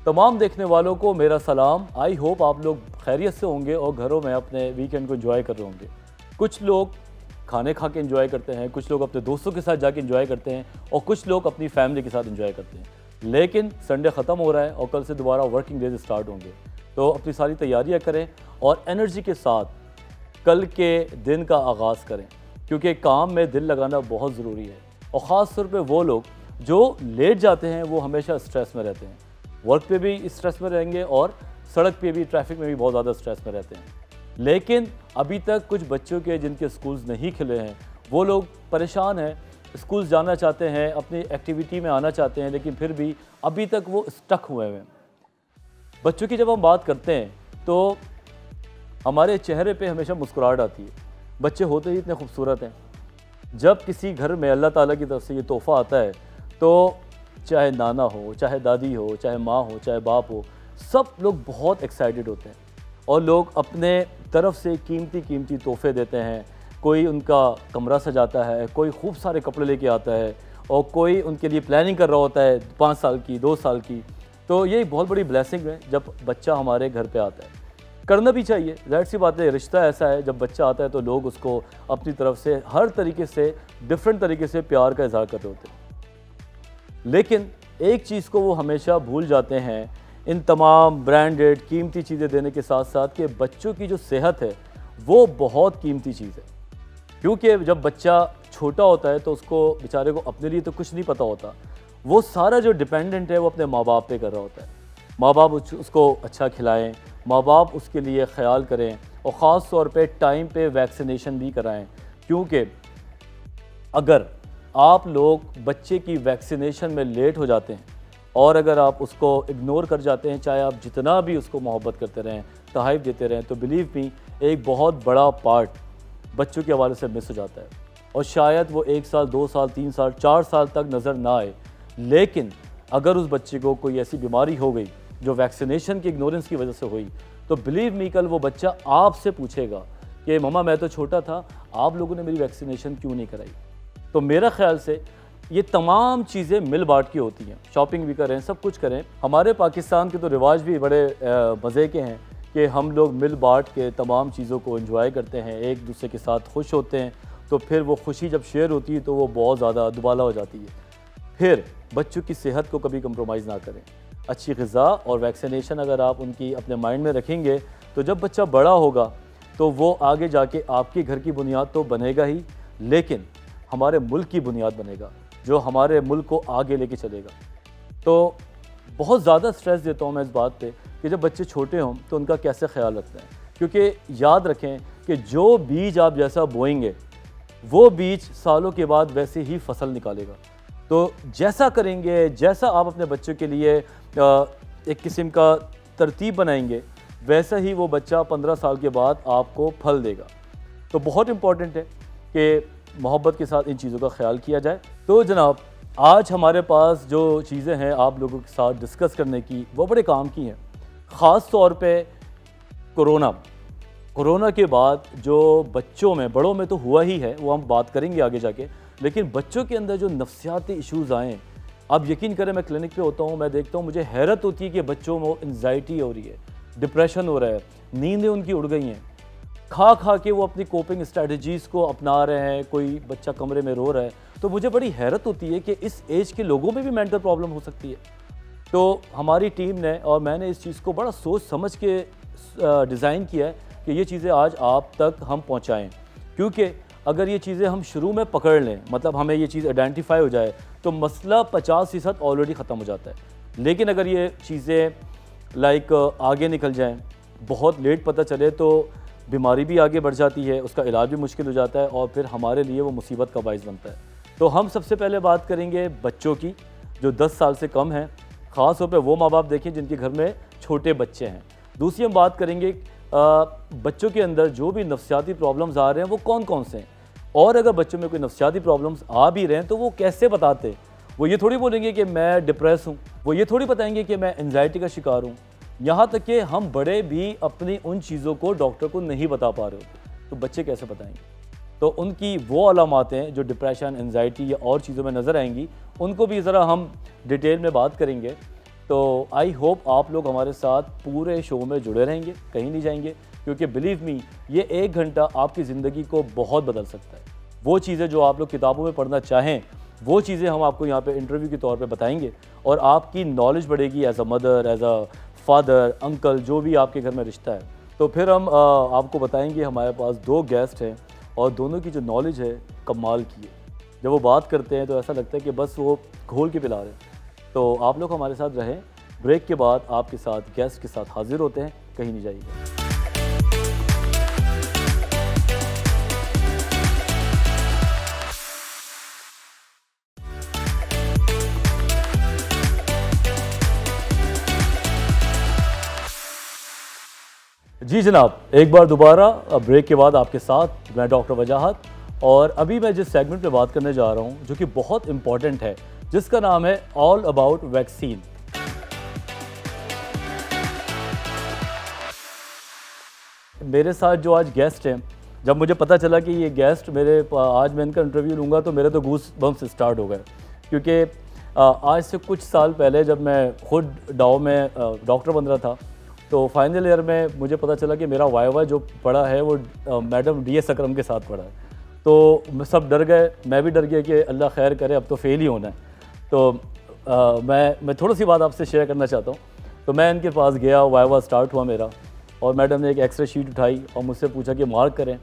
तमाम देखने वालों को मेरा सलाम। आई होप आप लोग खैरियत से होंगे और घरों में अपने वीकेंड को एंजॉय कर रहे होंगे। कुछ लोग खाने खा के एंजॉय करते हैं, कुछ लोग अपने दोस्तों के साथ जाके एंजॉय करते हैं और कुछ लोग अपनी फैमिली के साथ एंजॉय करते हैं। लेकिन संडे ख़त्म हो रहा है और कल से दोबारा वर्किंग डेज स्टार्ट होंगे, तो अपनी सारी तैयारियां करें और एनर्जी के साथ कल के दिन का आगाज़ करें, क्योंकि काम में दिल लगाना बहुत ज़रूरी है। और ख़ास तौर पे वो लोग जो लेट जाते हैं वो हमेशा स्ट्रेस में रहते हैं, वर्क पे भी स्ट्रेस में रहेंगे और सड़क पे भी, ट्रैफिक में भी बहुत ज़्यादा स्ट्रेस में रहते हैं। लेकिन अभी तक कुछ बच्चों के जिनके स्कूल्स नहीं खुले हैं वो लोग परेशान हैं, स्कूल जाना चाहते हैं, अपनी एक्टिविटी में आना चाहते हैं, लेकिन फिर भी अभी तक वो स्टक हुए हैं। बच्चों की जब हम बात करते हैं तो हमारे चेहरे पे हमेशा मुस्कुराहट आती है। बच्चे होते ही इतने खूबसूरत हैं। जब किसी घर में अल्लाह ताला की तरफ से ये तोहफ़ा आता है तो चाहे नाना हो, चाहे दादी हो, चाहे माँ हो, चाहे बाप हो, सब लोग बहुत एक्साइटेड होते हैं और लोग अपने तरफ से कीमती तोहफ़े देते हैं। कोई उनका कमरा सजाता है, कोई खूब सारे कपड़े लेके आता है और कोई उनके लिए प्लानिंग कर रहा होता है 5 साल की, 2 साल की। तो ये एक बहुत बड़ी ब्लेसिंग है जब बच्चा हमारे घर पे आता है। करना भी चाहिए, ज़ाहिर सी बात है, रिश्ता ऐसा है, जब बच्चा आता है तो लोग उसको अपनी तरफ से हर तरीके से, डिफरेंट तरीके से प्यार का इज़हार कर रहे होते हैं। लेकिन एक चीज़ को वो हमेशा भूल जाते हैं इन तमाम ब्रांडेड कीमती चीज़ें देने के साथ साथ, कि बच्चों की जो सेहत है वो बहुत कीमती चीज़ है। क्योंकि जब बच्चा छोटा होता है तो उसको बेचारे को अपने लिए तो कुछ नहीं पता होता, वो सारा जो डिपेंडेंट है वो अपने माँ बाप पे कर रहा होता है। माँ बाप उसको अच्छा खिलाएं, माँ बाप उसके लिए ख्याल करें और ख़ास तौर पे टाइम पे वैक्सीनेशन भी कराएं। क्योंकि अगर आप लोग बच्चे की वैक्सीनेशन में लेट हो जाते हैं और अगर आप उसको इग्नोर कर जाते हैं, चाहे आप जितना भी उसको मोहब्बत करते रहें, तहफ़्फ़ुज़ देते रहें, तो बिलीव मी एक बहुत बड़ा पार्ट बच्चों के हवाले से मिस हो जाता है और शायद वो 1 साल, 2 साल, 3 साल, 4 साल तक नज़र ना आए। लेकिन अगर उस बच्चे को कोई ऐसी बीमारी हो गई जो वैक्सीनेशन की इग्नोरेंस की वजह से हुई, तो बिलीव मी कल वो बच्चा आपसे पूछेगा कि मम्मा मैं तो छोटा था, आप लोगों ने मेरी वैक्सीनेशन क्यों नहीं कराई। तो मेरा ख्याल से ये तमाम चीज़ें मिल बांट की होती हैं, शॉपिंग भी करें, सब कुछ करें। हमारे पाकिस्तान के तो रिवाज भी बड़े मज़े के हैं कि हम लोग मिल बांट के तमाम चीज़ों को एंजॉय करते हैं, एक दूसरे के साथ खुश होते हैं, तो फिर वो खुशी जब शेयर होती है तो वो बहुत ज़्यादा दुबाला हो जाती है। फिर बच्चों की सेहत को कभी कंप्रोमाइज़ ना करें। अच्छी ग़िज़ा और वैक्सीनेशन अगर आप उनकी अपने माइंड में रखेंगे तो जब बच्चा बड़ा होगा तो वो आगे जाके आपके घर की बुनियाद तो बनेगा ही, लेकिन हमारे मुल्क की बुनियाद बनेगा जो हमारे मुल्क को आगे लेके चलेगा। तो बहुत ज़्यादा स्ट्रेस देता हूँ मैं इस बात पे कि जब बच्चे छोटे हों तो उनका कैसे ख्याल रखते हैं, क्योंकि याद रखें कि जो बीज आप जैसा बोएंगे वो बीज सालों के बाद वैसे ही फसल निकालेगा। तो जैसा करेंगे, जैसा आप अपने बच्चों के लिए एक किस्म का तरतीब बनाएंगे, वैसा ही वो बच्चा 15 साल के बाद आपको फल देगा। तो बहुत इम्पॉर्टेंट है कि मोहब्बत के साथ इन चीज़ों का ख्याल किया जाए। तो जनाब, आज हमारे पास जो चीज़ें हैं आप लोगों के साथ डिस्कस करने की, वो बड़े काम की हैं। ख़ास तौर पे कोरोना के बाद जो बच्चों में, बड़ों में तो हुआ ही है, वो हम बात करेंगे आगे जाके, लेकिन बच्चों के अंदर जो नफ्सियाती इश्यूज़ आए, आप यकीन करें, मैं क्लिनिक पे होता हूँ, मैं देखता हूँ, मुझे हैरत होती है कि बच्चों में एंजाइटी हो रही है, डिप्रेशन हो रहा है, नींदें उनकी उड़ गई हैं, खा खा के वो अपनी कोपिंग स्ट्रेटजीज़ को अपना रहे हैं। कोई बच्चा कमरे में रो रहा है, तो मुझे बड़ी हैरत होती है कि इस एज के लोगों में भी मेंटल प्रॉब्लम हो सकती है। तो हमारी टीम ने और मैंने इस चीज़ को बड़ा सोच समझ के डिज़ाइन किया है कि ये चीज़ें आज आप तक हम पहुँचाएँ, क्योंकि अगर ये चीज़ें हम शुरू में पकड़ लें, मतलब हमें ये चीज़ आइडेंटिफाई हो जाए, तो मसला 50% ऑलरेडी ख़त्म हो जाता है। लेकिन अगर ये चीज़ें आगे निकल जाएं, बहुत लेट पता चले, तो बीमारी भी आगे बढ़ जाती है, उसका इलाज भी मुश्किल हो जाता है और फिर हमारे लिए वो मुसीबत का बाइस बनता है। तो हम सबसे पहले बात करेंगे बच्चों की जो 10 साल से कम हैं, ख़ास तौर पे वो माँ बाप देखें जिनके घर में छोटे बच्चे हैं। दूसरी हम बात करेंगे बच्चों के अंदर जो भी नफ्सियाती प्रॉब्लम्स आ रहे हैं वो कौन कौन से हैं, और अगर बच्चों में कोई नफ्सियाती प्रॉब्लम्स आ भी रहे हैं तो वो कैसे बताते। वो ये थोड़ी बोलेंगे कि मैं डिप्रेस हूँ, वो ये थोड़ी बताएंगे कि मैं एंजाइटी का शिकार हूँ। यहाँ तक कि हम बड़े भी अपनी उन चीज़ों को डॉक्टर को नहीं बता पा रहे होते, तो बच्चे कैसे बताएंगे। तो उनकी वो अलामातें जो डिप्रेशन, एंजाइटी या और चीज़ों में नज़र आएंगी, उनको भी ज़रा हम डिटेल में बात करेंगे। तो आई होप आप लोग हमारे साथ पूरे शो में जुड़े रहेंगे, कहीं नहीं जाएंगे, क्योंकि बिलीव मी ये 1 घंटा आपकी ज़िंदगी को बहुत बदल सकता है। वो चीज़ें जो आप लोग किताबों में पढ़ना चाहें वो चीज़ें हम आपको यहाँ पे इंटरव्यू के तौर पे बताएंगे और आपकी नॉलेज बढ़ेगी as a mother, as a father, uncle, जो भी आपके घर में रिश्ता है। तो फिर हम आपको बताएंगे, हमारे पास 2 गेस्ट हैं और दोनों की जो नॉलेज है कमाल की है। जब वो बात करते हैं तो ऐसा लगता है कि बस वो घोल के पिला रहे हैं। तो आप लोग हमारे साथ रहें। ब्रेक के बाद आपके साथ गेस्ट के साथ हाजिर होते हैं, कहीं नहीं जाइएगा। जी जनाब, एक बार दोबारा ब्रेक के बाद आपके साथ मैं डॉक्टर वजाहत, और अभी मैं जिस सेगमेंट पे बात करने जा रहा हूँ जो कि बहुत इम्पॉर्टेंट है, जिसका नाम है ऑल अबाउट वैक्सीन। मेरे साथ जो आज गेस्ट हैं, जब मुझे पता चला कि ये गेस्ट आज मैं इनका इंटरव्यू लूँगा तो मेरे तो गूस बम्स स्टार्ट हो गए, क्योंकि आज से कुछ साल पहले जब मैं खुद डाओ में डॉक्टर बन रहा था तो फाइनल ईयर में मुझे पता चला कि मेरा वाइवा जो पढ़ा है वो मैडम DS अकरम के साथ पढ़ा है। तो सब डर गए, मैं भी डर गया कि अल्लाह खैर करे, अब तो फेल ही होना है। तो मैं थोड़ी सी बात आपसे शेयर करना चाहता हूँ। तो मैं इनके पास गया, वाइवा स्टार्ट हुआ मेरा, और मैडम ने एक एक्सरे शीट उठाई और मुझसे पूछा कि मार्क करें।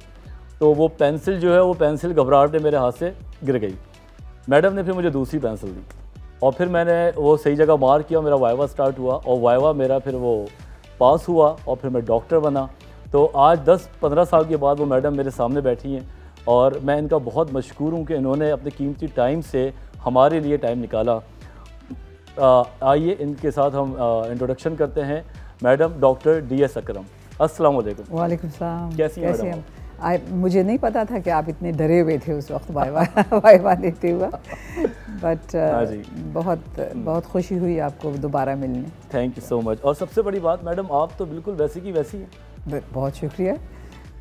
तो वो पेंसिल जो है, वो पेंसिल घबराहट में मेरे हाथ से गिर गई। मैडम ने फिर मुझे दूसरी पेंसिल दी और फिर मैंने वो सही जगह मार्क किया, मेरा वाइवा स्टार्ट हुआ और वाइवा मेरा फिर वो पास हुआ और फिर मैं डॉक्टर बना। तो आज 10-15 साल के बाद वो मैडम मेरे सामने बैठी हैं और मैं इनका बहुत मशकूर हूँ कि इन्होंने अपने कीमती टाइम से हमारे लिए टाइम निकाला। आइए इनके साथ हम इंट्रोडक्शन करते हैं। मैडम डॉक्टर DS अकरम, अस्सलाम वालेकुम। वालेकुम सलाम। कैसी हैं मैडम? मुझे नहीं पता था कि आप इतने डरे हुए थे उस वक्त वाइवा देते हुए, बट बहुत खुशी हुई आपको दोबारा मिलने। Thank you so much. और सबसे बड़ी बात मैडम, आप तो बिल्कुल वैसी की वैसी हैं। बहुत शुक्रिया।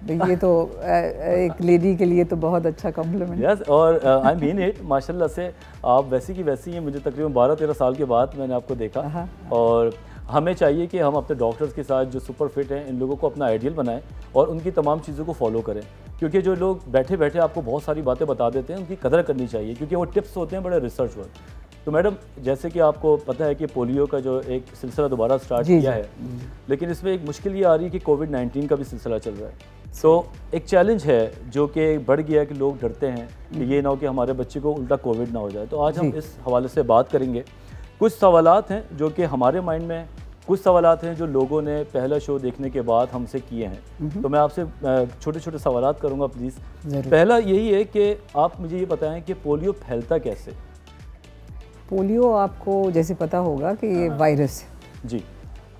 ये तो एक लेडी के लिए तो बहुत अच्छा कॉम्प्लीमेंट। यस, और आई मीन इट, माशाल्लाह से आप वैसी की वैसी हैं। मुझे तकरीबन 12-13 साल के बाद मैंने आपको देखा, और हमें चाहिए कि हम अपने डॉक्टर्स के साथ जो सुपर फिट हैं इन लोगों को अपना आइडियल बनाएं और उनकी तमाम चीज़ों को फॉलो करें, क्योंकि जो लोग बैठे बैठे आपको बहुत सारी बातें बता देते हैं उनकी कदर करनी चाहिए, क्योंकि वो टिप्स होते हैं बड़े रिसर्च वर्क। तो मैडम, जैसे कि आपको पता है कि पोलियो का जो एक सिलसिला दोबारा स्टार्ट किया है, लेकिन इसमें एक मुश्किल ये आ रही है कि कोविड-19 का भी सिलसिला चल रहा है। तो एक चैलेंज है जो कि बढ़ गया है कि लोग डरते हैं कि ये ना हो कि हमारे बच्चे को उल्टा कोविड ना हो जाए। तो आज हम इस हवाले से बात करेंगे। कुछ सवालात हैं जो कि हमारे माइंड में हैं, कुछ सवालात हैं जो लोगों ने पहला शो देखने के बाद हमसे किए हैं। तो मैं आपसे छोटे छोटे सवालात करूंगा प्लीज़। पहला यही है कि आप मुझे ये बताएं कि पोलियो फैलता कैसे? पोलियो आपको जैसे पता होगा कि ये वायरस है जी,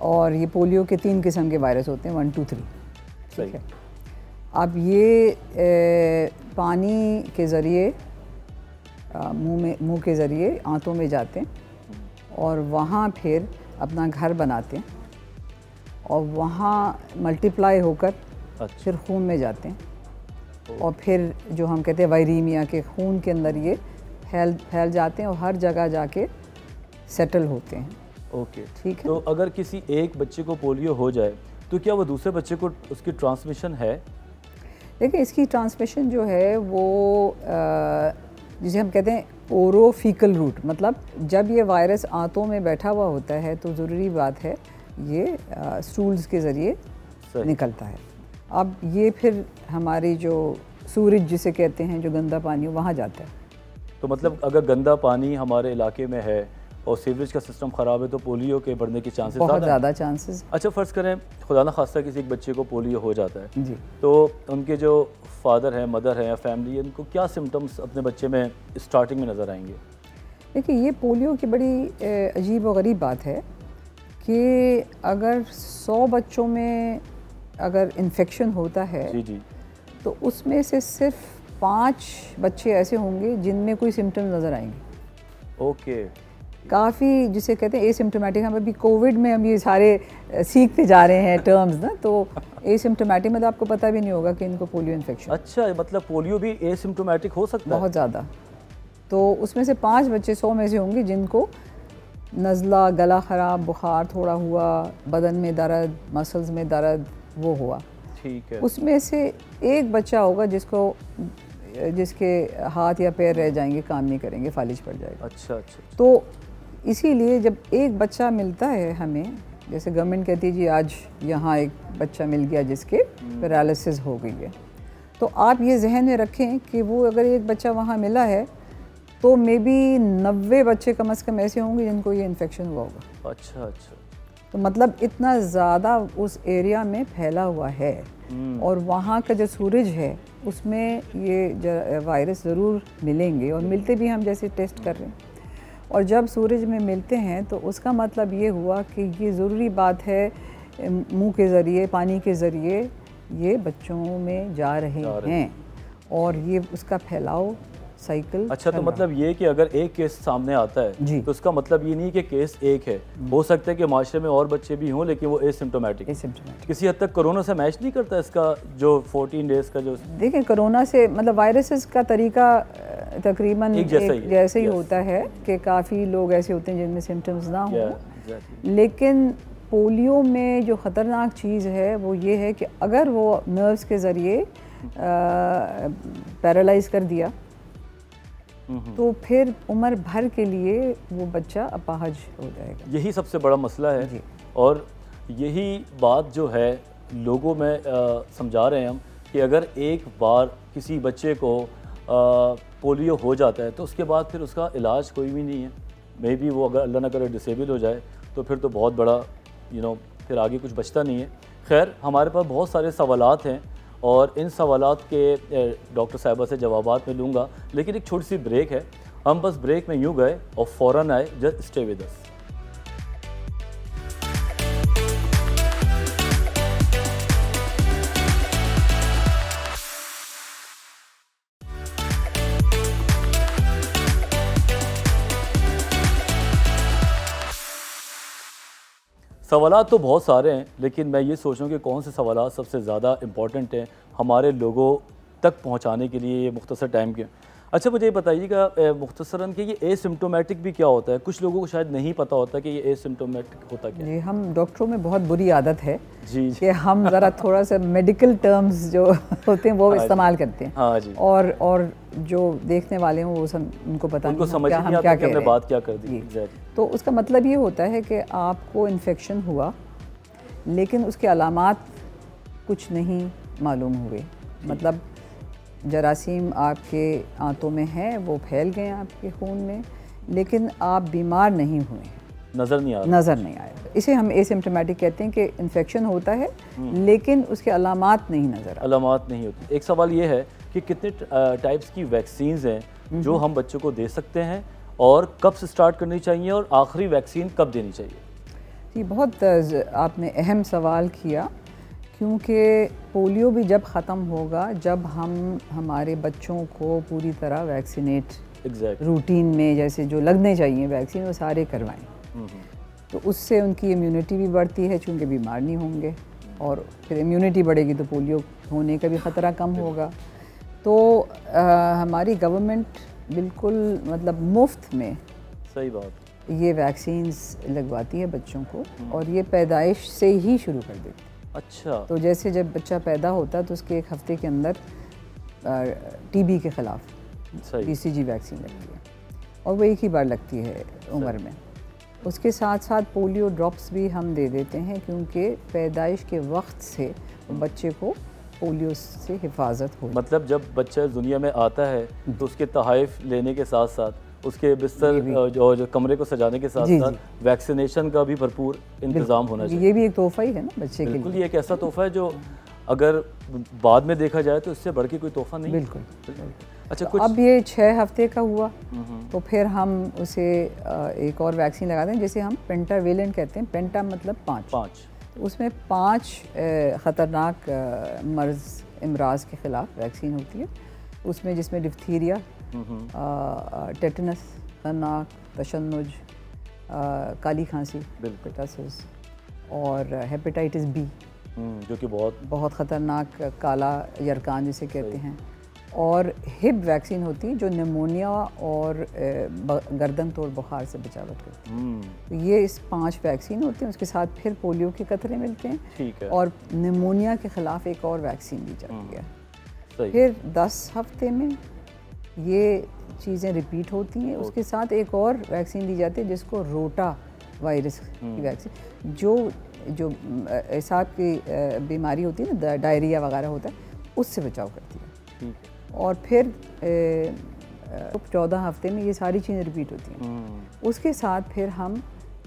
और ये पोलियो के 3 किस्म के वायरस होते हैं, 1, 2, 3। ठीक है। अब ये पानी के ज़रिए मुंह के ज़रिए आंतों में जाते हैं और वहाँ फिर अपना घर बनाते हैं और वहाँ मल्टीप्लाई होकर फिर खून में जाते हैं और फिर जो हम कहते हैं वायरीमिया के खून के अंदर ये फैल जाते हैं और हर जगह जाके सेटल होते हैं। ओके, ठीक है। तो अगर किसी एक बच्चे को पोलियो हो जाए तो क्या वो दूसरे बच्चे को उसकी ट्रांसमिशन है? देखिए, इसकी ट्रांसमिशन जो है वो जिसे हम कहते हैं ओरोफिकल रूट, मतलब जब ये वायरस आंतों में बैठा हुआ होता है तो ज़रूरी बात है ये स्टूल्स के ज़रिए निकलता है। अब ये फिर हमारी जो सूरज जिसे कहते हैं, जो गंदा पानी वहाँ जाता है। तो मतलब अगर गंदा पानी हमारे इलाके में है और सीवरेज का सिस्टम ख़राब है तो पोलियो के बढ़ने के चांसेस बहुत ज़्यादा चांसेस। अच्छा, फ़र्ज़ करें खुदा न खास्ता किसी एक बच्चे को पोलियो हो जाता है जी, तो उनके जो फादर हैं, मदर हैं या फैमिली है, उनको क्या सिम्टम्स अपने बच्चे में स्टार्टिंग में नज़र आएंगे? देखिए, ये पोलियो की बड़ी अजीब और गरीब बात है कि अगर 100 बच्चों में अगर इन्फेक्शन होता है जी जी, तो उसमें से सिर्फ 5 बच्चे ऐसे होंगे जिनमें कोई सिम्टम्स नज़र आएंगे। ओके, काफ़ी जिसे कहते हैं एसिम्प्टोमेटिक। हम अभी कोविड में हम ये सारे सीखते जा रहे हैं टर्म्स ना, तो एसिम्प्टोमेटिक मतलब आपको पता भी नहीं होगा कि इनको पोलियो इन्फेक्शन। अच्छा, मतलब पोलियो भी एसिम्प्टोमेटिक हो सकता है? बहुत ज़्यादा। तो उसमें से 5 बच्चे 100 में से होंगे जिनको नज़ला, गला ख़राब, बुखार थोड़ा हुआ, बदन में दर्द, मसल्स में दर्द, वो हुआ। ठीक है। उसमें से एक बच्चा होगा जिसके हाथ या पैर रह जाएंगे, काम नहीं करेंगे, फालिज पड़ जाएगा। अच्छा अच्छा। तो इसीलिए जब एक बच्चा मिलता है हमें, जैसे गवर्नमेंट कहती है जी आज यहाँ एक बच्चा मिल गया जिसके पैरालिसिस हो गई है, तो आप ये जहन में रखें कि वो अगर एक बच्चा वहाँ मिला है तो मे बी 90 बच्चे कम से कम ऐसे होंगे जिनको ये इन्फेक्शन हुआ होगा। अच्छा अच्छा। तो मतलब इतना ज़्यादा उस एरिया में फैला हुआ है, और वहाँ का जो सूरज है उसमें ये वायरस ज़रूर मिलेंगे, और मिलते भी हम जैसे टेस्ट कर रहे हैं। और जब सूरज में मिलते हैं तो उसका मतलब ये हुआ कि ये ज़रूरी बात है मुंह के ज़रिए, पानी के ज़रिए ये बच्चों में जा रहे हैं, और ये उसका फैलाव साइकिल। अच्छा, तो मतलब ये कि अगर एक केस सामने आता है तो उसका मतलब ये नहीं कि केस एक है, हो सकता है कि माशरे में और बच्चे भी हों लेकिन वो एसिम्प्टोमेटिक। किसी हद तक कोरोना से मैच नहीं करता इसका जो 14 डेज़ का जो। देखिए कोरोना से मतलब वायरसेस का तरीका तकरीबन एक जैसे ही होता है कि काफ़ी लोग ऐसे होते हैं जिनमें सिम्टम्स ना हो, लेकिन पोलियो में जो ख़तरनाक चीज़ है वो ये है कि अगर वो नर्व्स के ज़रिए पैरालाइज कर दिया तो फिर उम्र भर के लिए वो बच्चा अपाहज हो जाएगा। यही सबसे बड़ा मसला है, और यही बात जो है लोगों में समझा रहे हैं हम कि अगर एक बार किसी बच्चे को पोलियो हो जाता है तो उसके बाद फिर उसका इलाज कोई भी नहीं है। मे बी वो अगर अल्लाह ना करे डिसेबल हो जाए तो फिर तो बहुत बड़ा फिर आगे कुछ बचता नहीं है। खैर, हमारे पास बहुत सारे सवालात हैं और इन सवालात के डॉक्टर साहिबा से जवाबात मैं लूँगा, लेकिन एक छोटी सी ब्रेक है। हम बस ब्रेक में यूँ गए और फ़ौरन आए। Just stay with us. सवालात तो बहुत सारे हैं, लेकिन मैं ये सोच रहा हूँ कि कौन से सवालात सबसे ज़्यादा इम्पॉर्टेंट हैं हमारे लोगों तक पहुँचाने के लिए ये मुख्तसर टाइम के। अच्छा, मुझे ये बताइएगा मुख्तसरन कि ये एसिम्प्टोमेटिक भी क्या होता है? कुछ लोगों को शायद नहीं पता होता कि ये एसिम्प्टोमेटिक होता क्या है। जी, हम डॉक्टरों में बहुत बुरी आदत है जी कि हम ज़रा थोड़ा सा मेडिकल टर्म्स जो होते हैं वो इस्तेमाल करते हैं। हाँ जी। और जो देखने वाले हैं वो उनको पता उनको समझ नहीं आता कि हमने बात क्या कर दी। तो उसका मतलब ये होता है कि आपको इन्फेक्शन हुआ लेकिन उसके अलामात कुछ नहीं मालूम हुए, मतलब जरासीम आपके आंतों में है, वो फैल गए आपके खून में, लेकिन आप बीमार नहीं हुए, नज़र नहीं आया। इसे हम एसिम्प्टोमेटिक कहते हैं कि इन्फेक्शन होता है लेकिन उसके अलामात नहीं होती। एक सवाल ये है कि कितने टाइप्स की वैक्सीन्स हैं जो हम बच्चों को दे सकते हैं और कब से स्टार्ट करनी चाहिए और आखिरी वैक्सीन कब देनी चाहिए? ये बहुत आपने अहम सवाल किया, क्योंकि पोलियो भी जब ख़त्म होगा जब हम हमारे बच्चों को पूरी तरह वैक्सीनेट रूटीन में जैसे जो लगने चाहिए वैक्सीन वो सारे करवाएं, तो उससे उनकी इम्यूनिटी भी बढ़ती है, चूँकि बीमार नहीं होंगे, और फिर इम्यूनिटी बढ़ेगी तो पोलियो होने का भी ख़तरा कम होगा। तो हमारी गवर्नमेंट बिल्कुल मतलब मुफ्त में, सही बात, ये वैक्सीन्स लगवाती है बच्चों को, और ये पैदाइश से ही शुरू कर देती है। अच्छा, तो जैसे जब बच्चा पैदा होता है तो उसके एक हफ्ते के अंदर टीबी के ख़िलाफ़ BCG वैक्सीन लगती है, और वो एक ही बार लगती है उम्र में। उसके साथ साथ पोलियो ड्रॉप्स भी हम दे देते हैं, क्योंकि पैदाइश के वक्त से बच्चे को पोलियो से हिफाजत हो। मतलब जब बच्चा दुनिया में आता है तो उसके तहाइफ लेने के साथ साथ उसके बिस्तर जो कमरे को सजाने के साथ साथ वैक्सीनेशन का भी भरपूर इंतज़ाम होना चाहिए। ये भी एक तोहफा ही है ना बच्चे के लिए। बिल्कुल, ये एक ऐसा तोहफा है जो अगर बाद में देखा जाए तो इससे बढ़ के कोई तोहफा नहीं। बिल्कुल। अच्छा, तो अब ये 6 हफ्ते का हुआ तो फिर हम उसे एक और वैक्सीन लगाते हैं, जैसे हम पेंटावेलेंट कहते हैं। पेंटा मतलब 5। उसमें 5 ख़तरनाक मर्ज़ इमराज़ के ख़िलाफ़ वैक्सीन होती है। उसमें जिसमें डिफ्थीरिया, टेटनस, खन्नाक, तशन्नुज, काली खांसी, पेटासिस, और हेपेटाइटिस B, जो कि बहुत ख़तरनाक काला यरकान जिसे कहते हैं, और हिप वैक्सीन होती है जो निमोनिया और गर्दन तोड़ बुखार से बचावट करती है। तो ये इस 5 वैक्सीन होती हैं, उसके साथ फिर पोलियो के कतरे मिलते हैं। ठीक है। और निमोनिया के ख़िलाफ़ एक और वैक्सीन दी जाती है। सही। फिर 10 हफ्ते में ये चीज़ें रिपीट होती हैं। उसके साथ एक और वैक्सीन दी जाती है जिसको रोटा वायरस की वैक्सीन, जो हिसाब की बीमारी होती है ना, डायरिया वगैरह होता है, उससे बचाव करती है। ठीक है। और फिर 14 हफ्ते में ये सारी चीज़ें रिपीट होती हैं। उसके साथ फिर हम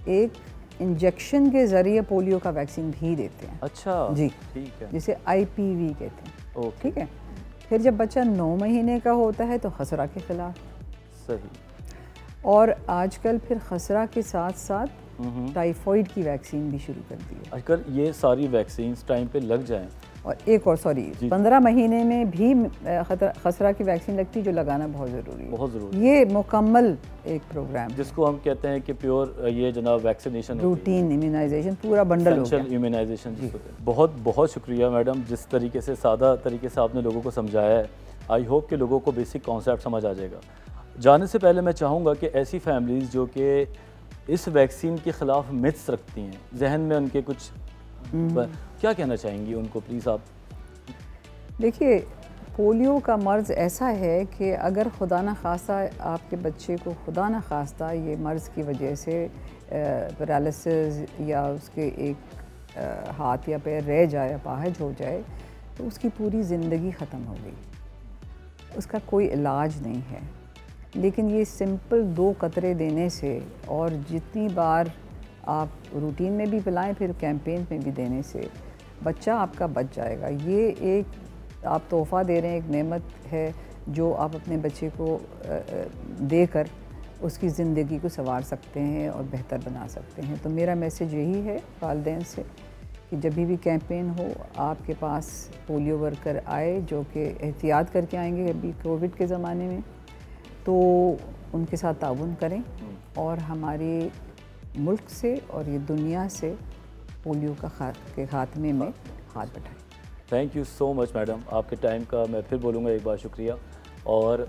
एक इंजेक्शन के ज़रिए पोलियो का वैक्सीन भी देते हैं। अच्छा जी, ठीक है। जिसे IPV कहते हैं। ओके। ठीक है। फिर जब बच्चा 9 महीने का होता है तो खसरा के ख़िलाफ़। सही। और आजकल फिर खसरा के साथ साथ टाइफॉइड की वैक्सीन भी शुरू कर दी है। अगर ये सारी वैक्सीन टाइम पे लग जाएं, और एक और 15 महीने में भी खसरा की वैक्सीन लगती है, जो लगाना बहुत ज़रूरी है। बहुत ज़रूरी। ये मुकम्मल एक प्रोग्राम जिसको हम कहते हैं कि प्योर ये जनाब वैक्सीनेशन, रूटीन इम्यूनाइजेशन, पूरा बंडल हो गया। इम्यूनाइजेशन। बहुत बहुत शुक्रिया मैडम, जिस तरीके से सादा तरीके से आपने लोगों को समझाया है। आई होप कि लोगों को बेसिक कॉन्सेप्ट समझ आ जाएगा। जाने से पहले मैं चाहूँगा कि ऐसी फैमिलीज़ जो कि इस वैक्सीन के ख़िलाफ़ मिथ्स रखती हैं, जहन में उनके कुछ क्या कहना चाहेंगी उनको, प्लीज़ आप? देखिए, पोलियो का मर्ज़ ऐसा है कि अगर खुदा न खास्ता आपके बच्चे को खुदा न खास्ता ये मर्ज़ की वजह से पैरालिसिस या उसके एक हाथ या पैर रह जाए, अपाहिज हो जाए, तो उसकी पूरी ज़िंदगी ख़त्म हो गई। उसका कोई इलाज नहीं है। लेकिन ये सिंपल 2 कतरे देने से और जितनी बार आप रूटीन में भी पिलाएं, फिर कैंपेन में भी देने से बच्चा आपका बच जाएगा। ये एक आप तोहफ़ा दे रहे हैं, एक नेमत है जो आप अपने बच्चे को देकर उसकी ज़िंदगी को संवार सकते हैं और बेहतर बना सकते हैं। तो मेरा मैसेज यही है वालिदैन से कि जब भी कैंपेन हो, आपके पास पोलियो वर्कर आए जो कि एहतियात करके आएंगे अभी कोविड के ज़माने में, तो उनके साथ ताउन करें और हमारे मुल्क से और ये दुनिया से पोलियो के खात्मे में हाथ बढ़ाएं। Thank you so much madam, आपके टाइम का मैं फिर बोलूँगा एक बार शुक्रिया। और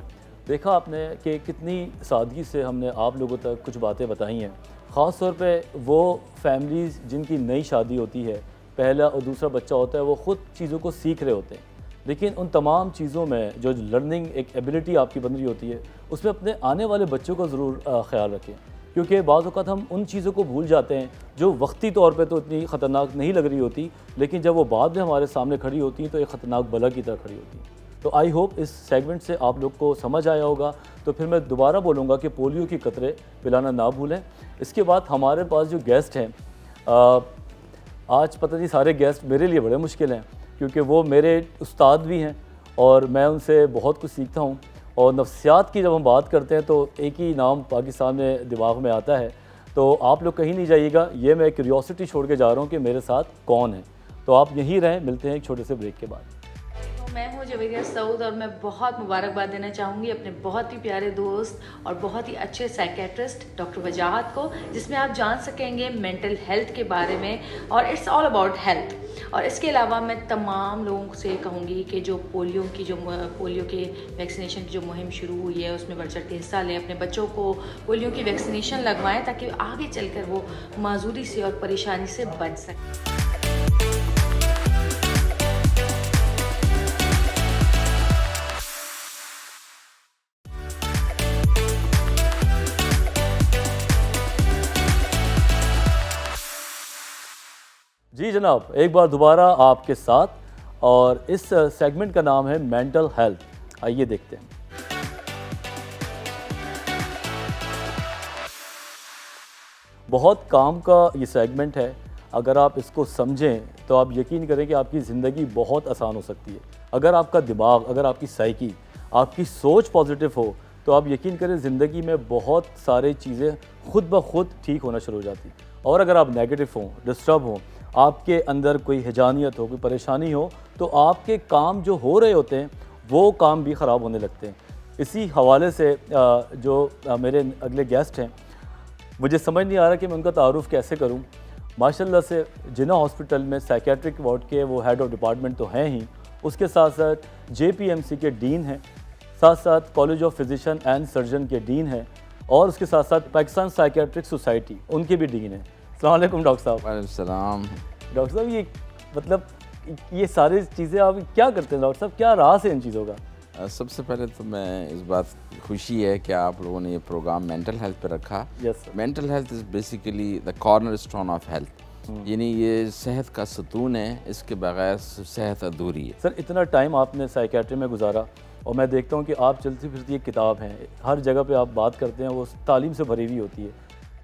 देखा आपने कि कितनी सादगी से हमने आप लोगों तक कुछ बातें बताई हैं। ख़ास तौर पे वो फैमिलीज़ जिनकी नई शादी होती है, पहला और दूसरा बच्चा होता है, वो ख़ुद चीज़ों को सीख रहे होते हैं, लेकिन उन तमाम चीज़ों में जो लर्निंग एक एबिलिटी आपकी बन रही होती है, उसमें अपने आने वाले बच्चों का ज़रूर ख्याल रखें, क्योंकि बाज़ औक़ात हम उन चीज़ों को भूल जाते हैं जो वक्ती तौर पे तो इतनी ख़तरनाक नहीं लग रही होती, लेकिन जब वो बाद में हमारे सामने खड़ी होती हैं तो एक ख़तरनाक बला की तरह खड़ी होती हैं। तो आई होप इस सेगमेंट से आप लोग को समझ आया होगा। तो फिर मैं दोबारा बोलूँगा कि पोलियो की कतरे पिलाना ना भूलें। इसके बाद हमारे पास जो गेस्ट हैं, आज पता नहीं सारे गेस्ट मेरे लिए बड़े मुश्किल हैं, क्योंकि वो मेरे उस्ताद भी हैं और मैं उनसे बहुत कुछ सीखता हूँ। और नफ्सियात की जब हम बात करते हैं तो एक ही नाम पाकिस्तान में दिमाग में आता है। तो आप लोग कहीं नहीं जाइएगा, ये मैं क्यूरियोसिटी छोड़ के जा रहा हूँ कि मेरे साथ कौन है। तो आप यहीं रहें, मिलते हैं एक छोटे से ब्रेक के बाद। मैं हूँ जवेरिया सऊद और मैं बहुत मुबारकबाद देना चाहूँगी अपने बहुत ही प्यारे दोस्त और बहुत ही अच्छे साइकेट्रिस्ट डॉक्टर वजाहत को, जिसमें आप जान सकेंगे मेंटल हेल्थ के बारे में और इट्स ऑल अबाउट हेल्थ। और इसके अलावा मैं तमाम लोगों से कहूँगी कि जो पोलियो के वैक्सीनेशन की जो मुहिम शुरू हुई है उसमें बढ़ चढ़ के हिस्सा लें, अपने बच्चों को पोलियो की वैक्सीनेशन लगवाएँ ताकि आगे चलकर वो माजूरी से और परेशानी से बच सकें। जी जनाब, एक बार दोबारा आपके साथ, और इस सेगमेंट का नाम है मेंटल हेल्थ। आइए देखते हैं। बहुत काम का ये सेगमेंट है। अगर आप इसको समझें तो आप यकीन करें कि आपकी ज़िंदगी बहुत आसान हो सकती है। अगर आपका दिमाग, अगर आपकी साइकी, आपकी सोच पॉजिटिव हो तो आप यकीन करें ज़िंदगी में बहुत सारी चीज़ें खुद ब खुद ठीक होना शुरू हो जाती। और अगर आप नेगेटिव हों, डिस्टर्ब हों, आपके अंदर कोई हिजानियत हो, कोई परेशानी हो, तो आपके काम जो हो रहे होते हैं वो काम भी ख़राब होने लगते हैं। इसी हवाले से जो मेरे अगले गेस्ट हैं, मुझे समझ नहीं आ रहा कि मैं उनका तारुफ़ कैसे करूं। माशाल्लाह से जिन्ना हॉस्पिटल में साइकेट्रिक वार्ड के वो हेड ऑफ डिपार्टमेंट तो हैं ही, उसके साथ साथ JPMC के डीन हैं, साथ साथ college of physician and surgeon के डीन हैं, और उसके साथ साथ पाकिस्तान साइकेट्रिक सोसाइटी उनके भी डीन हैं। अस्सलाम वालेकुम डॉक्टर साहब। वालेकुम सलाम। डॉक्टर साहब, ये मतलब ये सारी चीज़ें आप क्या करते हैं डॉक्टर साहब, क्या राज है इन चीज़ों का? सबसे पहले तो मैं इस बात खुशी है कि आप लोगों ने ये प्रोग्राम मेंटल हेल्थ पे रखा। Mental health is basically the corner stone of health, यानी ये सेहत का सतून है, इसके बगैर सेहत अधूरी है। सर, इतना टाइम आपने साइकेट्री में गुजारा और मैं देखता हूँ कि आप चलती फिरती एक किताब हैं, हर जगह पे आप बात करते हैं, वो तालीम से भरी हुई होती है।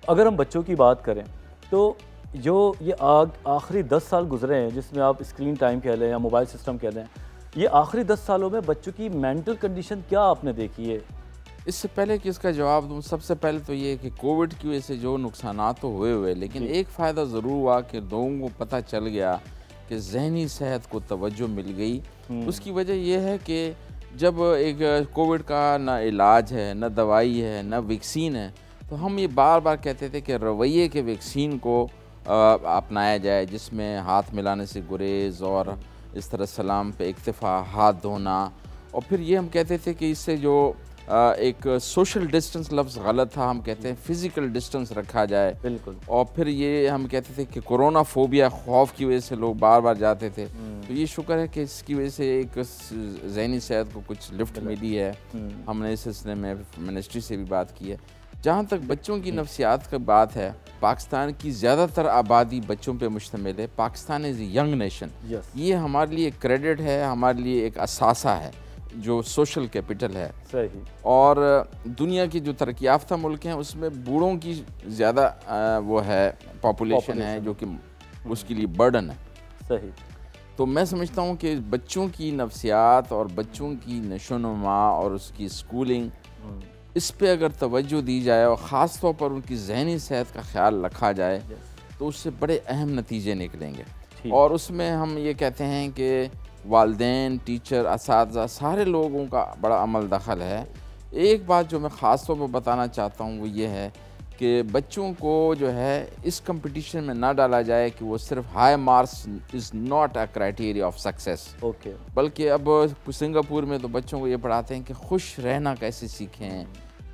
अगर हम बच्चों की बात करें तो जो ये आखिरी 10 साल गुजरे हैं, जिसमें आप स्क्रीन टाइम कह लें या मोबाइल सिस्टम कह लें, ये आखिरी 10 सालों में बच्चों की मेंटल कंडीशन क्या आपने देखी है? इससे पहले कि इसका जवाब दूँ, सबसे पहले तो ये कि कोविड की वजह से जो नुकसानात तो हुए लेकिन एक फ़ायदा ज़रूर हुआ कि लोगों को पता चल गया कि जहनी सेहत को तवज्जो मिल गई। उसकी वजह यह है कि जब एक कोविड का ना इलाज है, ना दवाई है, ना वैक्सीन है, तो हम ये बार बार कहते थे कि रवैये के वैक्सीन को अपनाया जाए, जिसमें हाथ मिलाने से गुरेज और इस तरह सलाम पे इक्तिफा, हाथ धोना, और फिर ये हम कहते थे कि इससे जो एक सोशल डिस्टेंस लफ्ज़ गलत था, हम कहते हैं फ़िज़िकल डिस्टेंस रखा जाए। बिल्कुल। और फिर ये हम कहते थे कि कोरोना फोबिया, खौफ की वजह से लोग बार बार जाते थे, तो ये शुक्र है कि इसकी वजह से एक ज़हनी सेहत को कुछ लिफ्ट मिली है। हमने इस सिलसिले में मिनिस्ट्री से भी बात की है। जहाँ तक बच्चों की नफ्सियात की बात है, पाकिस्तान की ज़्यादातर आबादी बच्चों पे मुश्तमिल है। Pakistan is a young nation. ये हमारे लिए क्रेडिट है, हमारे लिए एक असासा है, जो सोशल कैपिटल है। सही। और दुनिया की जो तरक्की याफ्ता मुल्क हैं उसमें बूढ़ों की ज़्यादा वो है पॉपुलेशन है, जो कि उसके लिए बर्डन है। सही। तो मैं समझता हूँ कि बच्चों की नफ्सियात और बच्चों की नशोनुमा और उसकी स्कूलिंग, इस पे अगर तवज्जो दी जाए और ख़ास तौर पर उनकी जहनी सेहत का ख्याल रखा जाए, तो उससे बड़े अहम नतीजे निकलेंगे। और उसमें हम ये कहते हैं कि वालिदैन, टीचर, असातिज़ा, सारे लोगों का बड़ा अमल दखल है। एक बात जो मैं ख़ास तौर पर बताना चाहता हूँ वो ये है कि बच्चों को जो है इस कंपटीशन में ना डाला जाए कि वो सिर्फ high marks is not a criteria of success. Okay. बल्कि अब सिंगापुर में तो बच्चों को ये पढ़ाते हैं कि खुश रहना कैसे सीखें,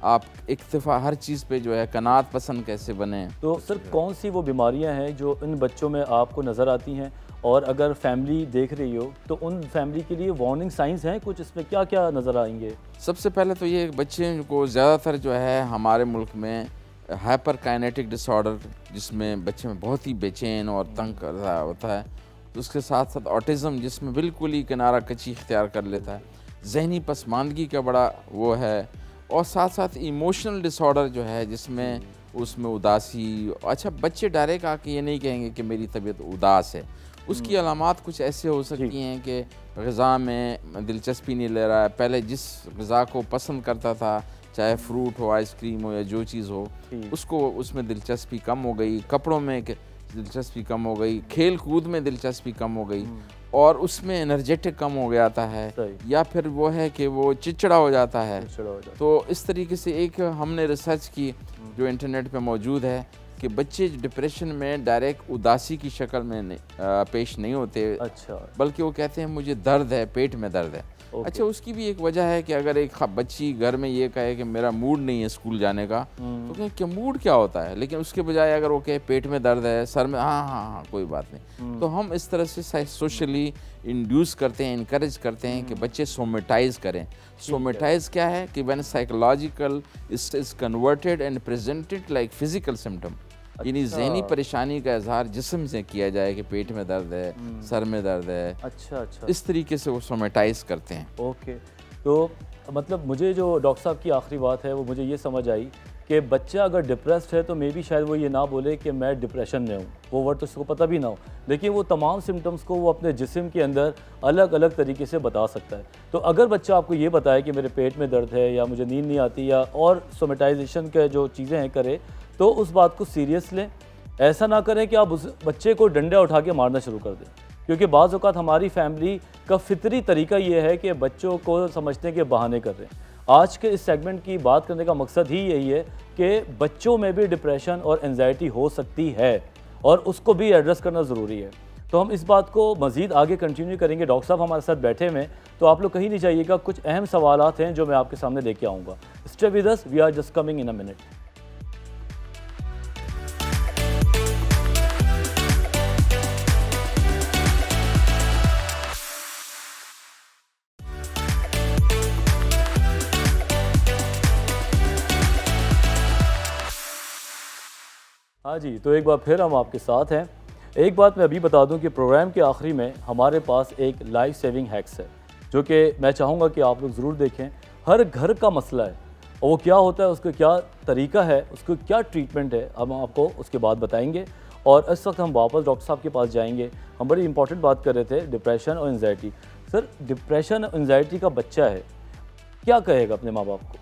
आप इक्तिफा हर चीज़ पे जो है कनात पसंद कैसे बने। तो सर, कौन सी वो बीमारियां हैं जो इन बच्चों में आपको नज़र आती हैं, और अगर फैमिली देख रही हो तो उन फैमिली के लिए वार्निंग साइंस हैं कुछ, इसमें क्या क्या नज़र आएंगे? सबसे पहले तो ये बच्चे को ज़्यादातर जो है हमारे मुल्क में हाइपर काइनेटिक डिसऑर्डर, जिसमें बच्चे में बहुत ही बेचैन और तंग कर रहा होता है, तो उसके साथ साथ ऑटिज़म, जिसमें बिल्कुल ही किनारा कची इख्तियार कर लेता है, जहनी पसमानदगी का बड़ा वो है, और साथ साथ इमोशनल डिसऑर्डर जो है, जिसमें उसमें उदासी। अच्छा, बच्चे डायरेक्ट आके ये नहीं कहेंगे कि मेरी तबीयत उदास है, उसकी अलामात कुछ ऐसे हो सकती हैं कि ग़िज़ा में दिलचस्पी नहीं ले रहा है, पहले जिस ग़िज़ा को पसंद करता था, चाहे फ्रूट हो, आइसक्रीम हो या जो चीज़ हो, उसको उसमें दिलचस्पी कम हो गई, कपड़ों में दिलचस्पी कम हो गई, खेल कूद में दिलचस्पी कम हो गई, और उसमें एनर्जेटिक कम हो जाता है, या फिर वो है कि वो चिड़चिड़ा हो जाता है। तो इस तरीके से एक हमने रिसर्च की जो इंटरनेट पे मौजूद है कि बच्चे डिप्रेशन में डायरेक्ट उदासी की शक्ल में पेश नहीं होते। अच्छा। बल्कि वो कहते हैं मुझे दर्द है, पेट में दर्द है। अच्छा, उसकी भी एक वजह है कि अगर एक बच्ची घर में ये कहे कि मेरा मूड नहीं है स्कूल जाने का, तो कहें कि मूड क्या होता है, लेकिन उसके बजाय अगर वो कहे पेट में दर्द है, सर में, हाँ हाँ हाँ कोई बात नहीं, तो हम इस तरह से सोशली इंड्यूस करते हैं, इनकरेज करते हैं कि बच्चे सोमेटाइज करें। सोमेटाइज क्या है कि when psychological is converted and presented like physical symptom, यानी ज़हनी परेशानी का इजहार जिस्म से किया जाए कि पेट में दर्द है, सर में दर्द है। अच्छा। इस तरीके से वो सोमेटाइज करते हैं। ओके। तो मतलब मुझे जो डॉक्टर साहब की आखिरी बात है वो मुझे ये समझ आई कि बच्चा अगर डिप्रेस्ड है तो मे बी शायद वो ये ना बोले कि मैं डिप्रेशन में हूँ, वो वर्ड तो उसको पता भी ना हो, लेकिन वो तमाम सिम्टम्स को वो अपने जिस्म के अंदर अलग अलग तरीके से बता सकता है। तो अगर बच्चा आपको ये बताए कि मेरे पेट में दर्द है या मुझे नींद नहीं आती या और सोमेटाइजेशन के जो चीज़ें हैं करे, तो उस बात को सीरियस लें। ऐसा ना करें कि आप उस बच्चे को डंडा उठा के मारना शुरू कर दें, क्योंकि बाज़ औक़ात हमारी फैमिली का फितरी तरीका ये है कि बच्चों को समझने के बहाने कर रहे हैं। आज के इस सेगमेंट की बात करने का मकसद ही यही है कि बच्चों में भी डिप्रेशन और एंजाइटी हो सकती है और उसको भी एड्रेस करना ज़रूरी है। तो हम इस बात को मज़ीद आगे कंटिन्यू करेंगे। डॉक्टर साहब हमारे साथ बैठे हुए हैं, तो आप लोग कहीं नहीं जाइएगा, कुछ अहम सवालात हैं जो मैं आपके सामने लेके आऊँगा। Stay with us, we are just coming in a minute. हाँ जी, तो एक बार फिर हम आपके साथ हैं। एक बात मैं अभी बता दूं कि प्रोग्राम के आखिरी में हमारे पास एक लाइफ सेविंग हैक्स है, जो कि मैं चाहूँगा कि आप लोग ज़रूर देखें। हर घर का मसला है और वो क्या होता है, उसका क्या तरीका है, उसको क्या ट्रीटमेंट है, हम आपको उसके बाद बताएंगे। और इस वक्त हम वापस डॉक्टर साहब के पास जाएंगे। हम बड़ी इंपॉर्टेंट बात कर रहे थे, डिप्रेशन और एंजाइटी। सर, डिप्रेशन और एंजाइटी का बच्चा है, क्या कहेगा अपने माँ बाप को?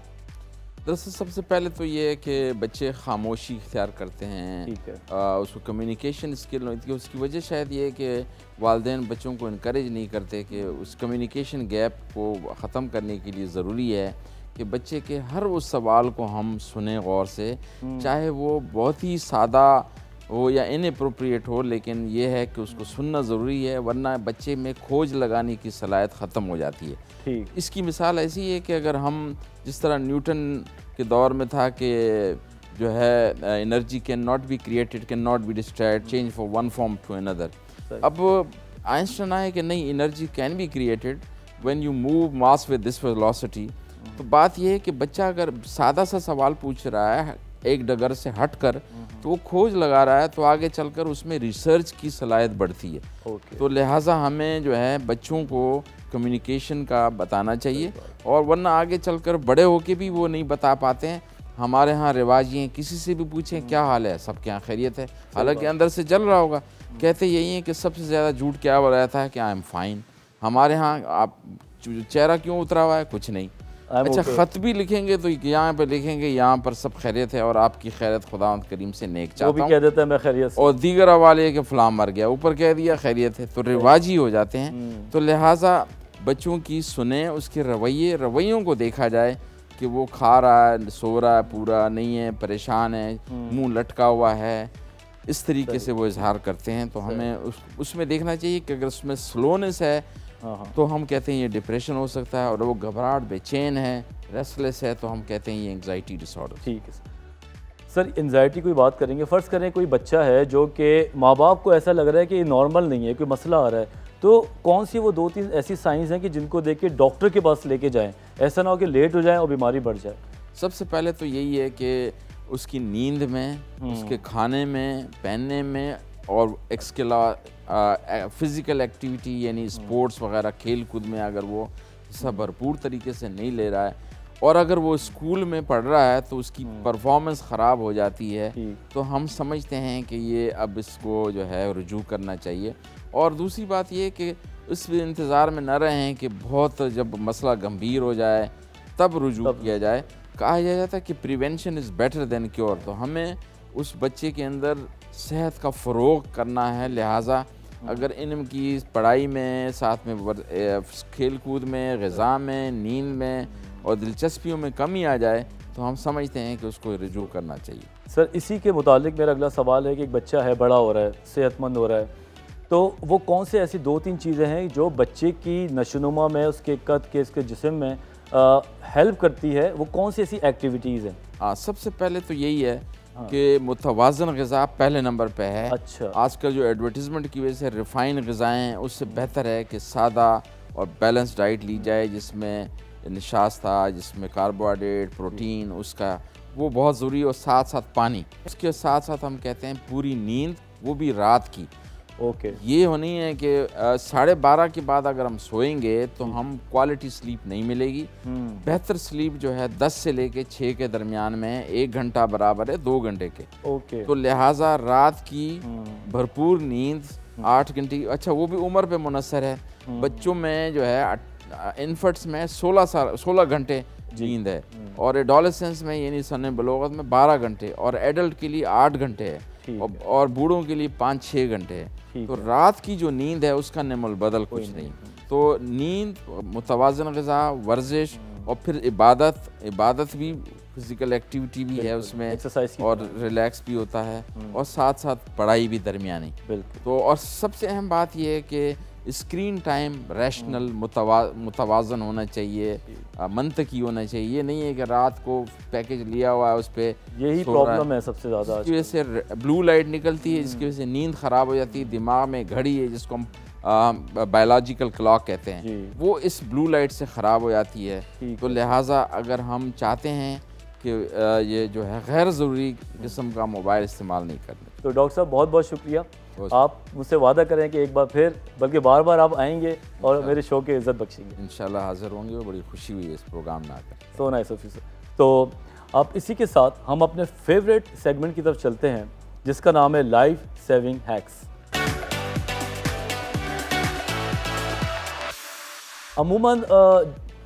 दरअसल सबसे पहले तो ये है कि बच्चे खामोशी इख्तियार करते हैं। ठीक है। उसको कम्युनिकेशन स्किल होती है। उसकी वजह शायद ये है कि वालिदैन बच्चों को इनकरेज नहीं करते कि उस कम्युनिकेशन गैप को ख़त्म करने के लिए ज़रूरी है कि बच्चे के हर उस सवाल को हम सुने गौर से, चाहे वो बहुत ही सादा हो या इनअप्रोप्रिएट हो, लेकिन ये है कि उसको सुनना ज़रूरी है, वरना बच्चे में खोज लगाने की सलाहियत ख़त्म हो जाती है। ठीक। इसकी मिसाल ऐसी है कि अगर हम जिस तरह न्यूटन के दौर में था कि जो है energy can not be created, can not be destroyed, change from one form to another. अब आइंस्टाइन आए कि नहीं, energy can be created when you move mass with this velocity. तो बात यह है कि बच्चा अगर सादा सा सवाल पूछ रहा है एक डगर से हटकर, तो वो खोज लगा रहा है, तो आगे चलकर उसमें रिसर्च की सलाहियत बढ़ती है। तो लिहाजा हमें जो है बच्चों को कम्युनिकेशन का बताना चाहिए, और वरना आगे चलकर बड़े होके भी वो नहीं बता पाते हैं। हमारे यहाँ रिवाज ये, किसी से भी पूछें क्या हाल है, सबके यहाँ खैरियत है, हालांकि अंदर से जल रहा होगा। कहते यही है कि सबसे ज़्यादा झूठ क्या हो रहता है कि आई एम फाइन। हमारे यहाँ आप चेहरा क्यों उतरा हुआ है, कुछ नहीं। अच्छा, ख़त भी लिखेंगे तो यहाँ पे लिखेंगे यहाँ पर सब खैरियत है और आपकी खैरियत खुदावंद करीम से नेक चाहता हूँ, वो भी कह देता है मैं खैरियत से, और दीगर हवाले के फ़लाँ मर गया, ऊपर कह दिया खैरियत है, तो रिवाजी हो जाते हैं। तो लिहाजा बच्चों की सुने, उसके रवैयों को देखा जाए कि वो खा रहा है, सो रहा है, पूरा नहीं है, परेशान है, मुंह लटका हुआ है, इस तरीके से वो इजहार करते हैं। तो हमें उसमें देखना चाहिए कि अगर उसमें स्लोनेस है तो हम कहते हैं ये डिप्रेशन हो सकता है, और वो घबराहट, बेचैन है, रेस्टलेस है, तो हम कहते हैं ये एंग्जाइटी डिसऑर्डर। ठीक है सर, एंजाइटी की बात करेंगे। फ़र्ज़ करें कोई बच्चा है जो कि माँ बाप को ऐसा लग रहा है कि ये नॉर्मल नहीं है, कोई मसला आ रहा है, तो कौन सी वो 2-3 ऐसी साइंस हैं कि जिनको देख के डॉक्टर के पास लेके जाएं, ऐसा ना हो कि लेट हो जाए और बीमारी बढ़ जाए? सबसे पहले तो यही है कि उसकी नींद में, उसके खाने में, पहनने में, और इसके अलावा फ़िज़िकल एक्टिविटी यानी स्पोर्ट्स वगैरह, खेल कूद में अगर वो हिस्सा भरपूर तरीके से नहीं ले रहा है, और अगर वो स्कूल में पढ़ रहा है तो उसकी परफॉर्मेंस ख़राब हो जाती है, तो हम समझते हैं कि ये अब इसको जो है रुजू करना चाहिए। और दूसरी बात ये कि उस इंतज़ार में न रहें कि बहुत जब मसला गंभीर हो जाए तब रुजू किया जाए। कहा जाता है कि prevention is better than cure. तो हमें उस बच्चे के अंदर सेहत का फ़रोग़ करना है, लिहाजा अगर इनकी पढ़ाई में, साथ में खेल कूद में, ग़िज़ा में, नींद में और दिलचस्पियों में कमी आ जाए तो हम समझते हैं कि उसको रुजू करना चाहिए। सर, इसी के मुतालिक मेरा अगला सवाल है कि एक बच्चा है, बड़ा हो रहा है, सेहतमंद हो रहा है, तो वो कौन से ऐसी 2-3 चीज़ें हैं जो बच्चे की नशोनुमा में, उसके कद के, उसके जिस्म में हेल्प करती है? वो कौन सी ऐसी एक्टिविटीज़ हैं? हाँ, सबसे पहले तो यही है कि मुतवाज़न ग़िज़ा पहले नंबर पे है। अच्छा। आजकल जो एडवर्टीज़मेंट की वजह से रिफ़ाइन ग़िज़ाएँ हैं, उससे बेहतर है कि सादा और बैलेंस डाइट ली जाए, जिसमें निशास्ता, जिसमें कार्बोहाइड्रेट, प्रोटीन, उसका वो बहुत ज़रूरी है, और साथ साथ पानी। उसके साथ साथ हम कहते हैं पूरी नींद, वो भी रात की। ये होनी है कि 12:30 के बाद अगर हम सोएंगे तो हम क्वालिटी स्लीप नहीं मिलेगी। बेहतर स्लीप जो है 10 से लेके 6 के दरमियान में 1 घंटा बराबर है 2 घंटे के। तो लिहाजा रात की भरपूर नींद 8 घंटे। अच्छा, वो भी उम्र पे मुनसर है। बच्चों में जो है इन्फेंट्स में 16 घंटे नींद है, और एडोलेसेंस में यानी सने बलोगत में 12 घंटे, और एडल्ट के लिए 8 घंटे है, और बूढ़ों के लिए 5-6 घंटे है। तो रात की जो नींद है उसका निमल बदल कुछ नहीं। तो नींद, मुतवाज़न ग़िज़ा, वर्जिश, और फिर इबादत भी फिजिकल एक्टिविटी भी है उसमें, एक्सरसाइज की और रिलैक्स भी होता है, और साथ साथ पढ़ाई भी दरमियानी। बिल्कुल। तो और सबसे अहम बात यह है कि स्क्रीन टाइम रैशनल मुतवाज़न होना चाहिए, मंतकी होना चाहिए। ये नहीं है कि रात को पैकेज लिया हुआ है उस पर, यही प्रॉब्लम है सबसे ज़्यादा, जिसकी वजह से ब्लू लाइट निकलती है, जिसकी वजह से नींद ख़राब हो जाती है। दिमाग में घड़ी है जिसको हम बायोलॉजिकल क्लॉक कहते हैं, वो इस ब्लू लाइट से ख़राब हो जाती है। तो लिहाजा अगर हम चाहते हैं कि ये जो है गैर ज़रूरी किस्म का मोबाइल इस्तेमाल नहीं करना। तो डॉक्टर साहब बहुत बहुत शुक्रिया। आप मुझसे वादा करें कि एक बार फिर, बल्कि बार बार आप आएंगे और मेरे शो की इज़्ज़त बख्शेंगे। इंशाल्लाह हाज़िर होंगे, और बड़ी खुशी हुई इस प्रोग्राम में आकर। So nice officer. तो अब इसी के साथ हम अपने फेवरेट सेगमेंट की तरफ चलते हैं, जिसका नाम है लाइफ सेविंग हैक्स। अमूमन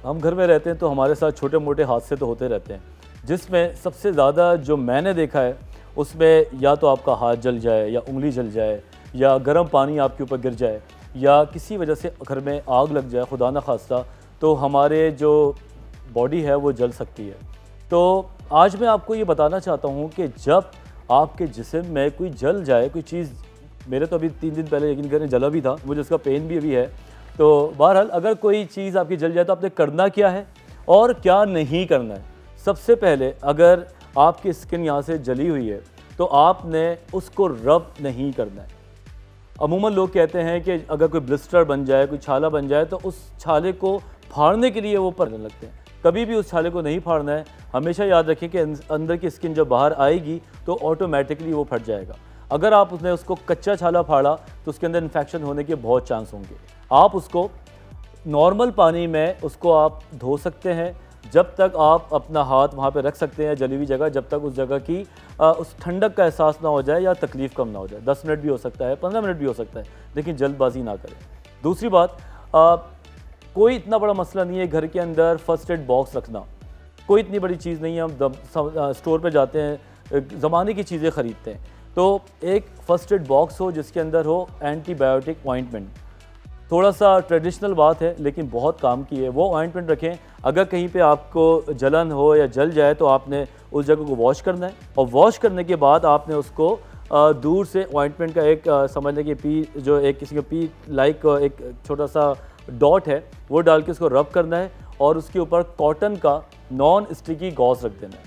हम घर में रहते हैं तो हमारे साथ छोटे मोटे हादसे तो होते रहते हैं, जिसमें सबसे ज़्यादा जो मैंने देखा है उसमें या तो आपका हाथ जल जाए, या उंगली जल जाए, या गर्म पानी आपके ऊपर गिर जाए, या किसी वजह से घर में आग लग जाए खुदा न खास्ता, तो हमारे जो बॉडी है वो जल सकती है। तो आज मैं आपको ये बताना चाहता हूँ कि जब आपके जिस्म में कोई जल जाए, कोई चीज़, मेरे तो अभी 3 दिन पहले यकीन करें जला भी था, मुझे उसका पेन भी अभी है। तो बहरहाल अगर कोई चीज़ आपकी जल जाए तो आपने करना क्या है और क्या नहीं करना है। सबसे पहले अगर आपकी स्किन यहाँ से जली हुई है तो आपने उसको रब नहीं करना है। अमूमन लोग कहते हैं कि अगर कोई ब्लिस्टर बन जाए, कोई छाला बन जाए, तो उस छाले को फाड़ने के लिए वो पढ़ने लगते हैं। कभी भी उस छाले को नहीं फाड़ना है। हमेशा याद रखें कि अंदर की स्किन जब बाहर आएगी तो ऑटोमेटिकली वो फट जाएगा। अगर आप उसने उसको कच्चा छाला फाड़ा तो उसके अंदर इन्फेक्शन होने के बहुत चांस होंगे। आप उसको नॉर्मल पानी में उसको आप धो सकते हैं, जब तक आप अपना हाथ वहाँ पे रख सकते हैं जली हुई जगह, जब तक उस जगह की उस ठंडक का एहसास ना हो जाए या तकलीफ़ कम ना हो जाए। 10 मिनट भी हो सकता है, 15 मिनट भी हो सकता है, लेकिन जल्दबाजी ना करें। दूसरी बात, कोई इतना बड़ा मसला नहीं है घर के अंदर फर्स्ट एड बॉक्स रखना, कोई इतनी बड़ी चीज़ नहीं है। हम स्टोर पे जाते हैं, ज़माने की चीज़ें ख़रीदते हैं, तो एक फ़र्स्ट एड बॉक्स हो जिसके अंदर हो एंटीबायोटिक ऑइंटमेंट। थोड़ा सा ट्रेडिशनल बात है लेकिन बहुत काम की है। वो ऑइंटमेंट रखें। अगर कहीं पे आपको जलन हो या जल जाए तो आपने उस जगह को वॉश करना है, और वॉश करने के बाद आपने उसको दूर से ऑइंटमेंट का एक समझ लें कि पी, जो एक किसी का पी लाइक एक छोटा सा डॉट है, वो डाल के उसको रब करना है, और उसके ऊपर कॉटन का नॉन स्टिकी गॉज रख देना है,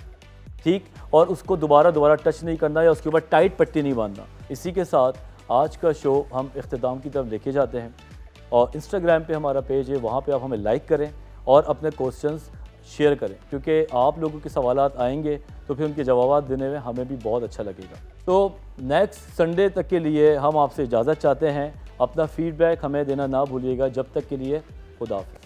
ठीक। और उसको दोबारा टच नहीं करना या उसके ऊपर टाइट पट्टी नहीं बांधना। इसी के साथ आज का शो हम इख्तिताम की तरफ लेके जाते हैं, और इंस्टाग्राम पे हमारा पेज है, वहाँ पे आप हमें लाइक करें और अपने क्वेश्चंस शेयर करें, क्योंकि आप लोगों के सवालात आएंगे तो फिर उनके जवाब देने में हमें भी बहुत अच्छा लगेगा। तो नेक्स्ट संडे तक के लिए हम आपसे इजाज़त चाहते हैं। अपना फीडबैक हमें देना ना भूलिएगा। जब तक के लिए खुदा हाफ़िज़।